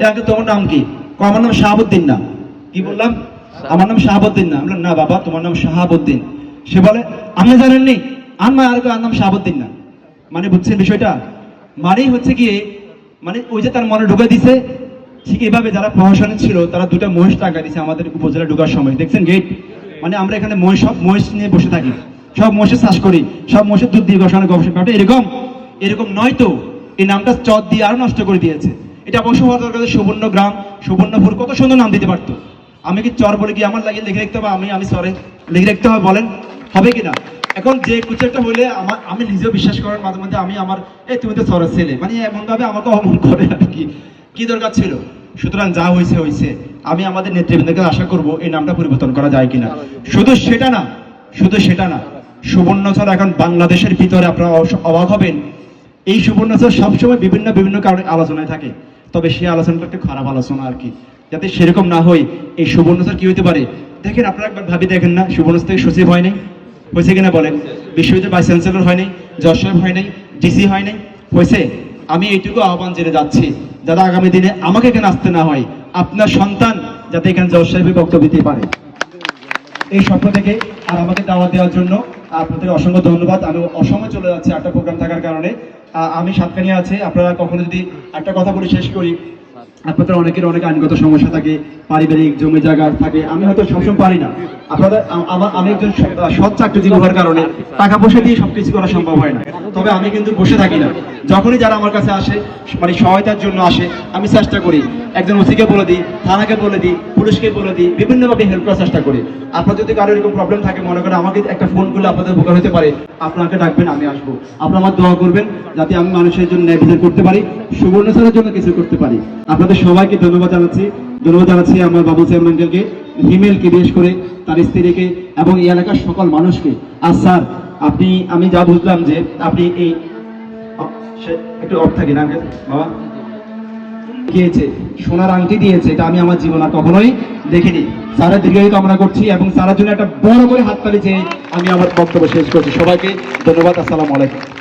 Uncle তোমার নাম কি? আমার নাম শাহাবুদ্দিন। না, কি বললাম? আমার নাম শাহাবুদ্দিন না। না বাবা, তোমার নাম শাহাবুদ্দিন। সে বলে আপনি জানেননি আর নাম শাহাবুদ্দিন না। মানে বুঝছেন বিষয়টা? মানেই হচ্ছে গিয়ে মানে ওই যে তার মনে ঢুকে দিছে। ঠিক এভাবে যারা প্রশাসনে ছিল তারা দুটা মহিষ টাকা দিছে আমাদের উপজেলা ঢোকার সময়, দেখছেন গেট। মানে আমরা এখানে সব মহিষ নিয়ে বসে থাকি, সব মহিষের চাষ করি, সব মহিষের দুধ দিয়ে গবেষণা এরকম এরকম নয় তো। এই নামটা চট দিয়ে আরো নষ্ট করে দিয়েছে। এটা অবশ্য হওয়ার দরকার। সুবর্ণ গ্রাম, সুবর্ণপুর, কত সুন্দর নাম দিতে পারতো। আমি কি চর বলে কি আমার লাগিয়ে লিখে রাখতে হবে? আমি সরে লিখে রাখতে হবে? বলেন হবে কিনা? এখন যে কিছু একটা হইলে আমি নিজেও বিশ্বাস করার মাঝে মধ্যে আমি আমার তুমি তো সরের ছেলে মানে এমন ভাবে আমাকে অমন করে আর কি দরকার ছিল। সুতরাং যা হয়েছে হয়েছে। আমি আমাদের নেতৃবৃন্দকে আশা করব এই নামটা পরিবর্তন করা যায় কিনা। শুধু সেটা না, সুবর্ণচর এখন বাংলাদেশের ভিতরে আপনারা অবাক হবেন। এই সুবর্ণচর সবসময় বিভিন্ন কারণে আলোচনায় থাকে, তবে সেই আলোচনাটা একটা খারাপ আলোচনা আর কি। যাতে সেরকম না হয়, এই সুবর্ণচর কি হতে পারে দেখেন। আপনারা একবার ভাবি দেখেন না, সুবর্ণচর থেকে সচিব হয় নাই, হয়েছে কিনা বলেন? বিশ্ববিদ্যালয়ের ভাইস চ্যান্সেলর হয় নাই, জজ সাহেব হয় নাই, ডিসি হয় নাই, হয়েছে? আমি এইটুকু আহ্বান জেনে যাচ্ছি, যাতে আগামী দিনে আমাকে এখানে আসতে না হয়, আপনার সন্তান যাতে এখানে জজ সাহেবের বক্তব্য দিতে পারে, এই স্বপ্ন থেকে। আর আমাকে দাওয়াত দেওয়ার জন্য আপনাদের অসংখ্য ধন্যবাদ। আমি অসময়ে চলে যাচ্ছি একটা প্রোগ্রাম থাকার কারণে। আমি সাতকানিয়া আছে। আপনারা কখনো যদি একটা কথা বলে শেষ করি, আপনাদের অনেকের অনেক আইনগত সমস্যা থাকে, পারিবারিক জমি জায়গা থাকে, আমি হয়তো সবসময় পারি না। আপনাদের আমি একজন সৎ চাকরিজীবী হওয়ার কারণে টাকা পয়সা দিয়ে সবকিছু করা সম্ভব হয় না। তবে আমি কিন্তু বসে থাকি না। যখনই যারা আমার কাছে আসে, মানে সহায়তার জন্য আসে, আমি চেষ্টা করি একজন ওসিকে বলে দিই, থানাকে বলে দিই, পুলিশকে বলে দিই, বিভিন্নভাবে হেল্প করার চেষ্টা করি। আপনার যদি কারো এরকম প্রবলেম থাকে, মনে করেন আমাকে একটা ফোন করলে আপনাদের উপকার হতে পারে, আপনাকে ডাকবেন, আমি আসবো। আপনারা আমার দোয়া করবেন যাতে আমি মানুষের জন্য ন্যায় বিচার করতে পারি, সুবর্ণচরের জন্য কিছু করতে পারি। আপনাদের সবাইকে ধন্যবাদ জানাচ্ছি আমার বাবু চেয়ারম্যান আঙ্কেলকে, হিমেলকে, বিশেষ করে তার স্ত্রীকে এবং এই এলাকার সকল মানুষকে। আর স্যার, আমি যা বুঝলাম যে আপনি এই একটু অফ থাকি না বাবা, দিয়েছে সোনার আংটি দিয়েছে, এটা আমি আমার জীবন আর কখনোই দেখিনি। স্যারের দীর্ঘায়ু কামনা করছি এবং স্যারের জন্য একটা বড় করে হাততালি চেয়ে আমি আমার বক্তব্য শেষ করছি। সবাইকে ধন্যবাদ। আসসালামু আলাইকুম।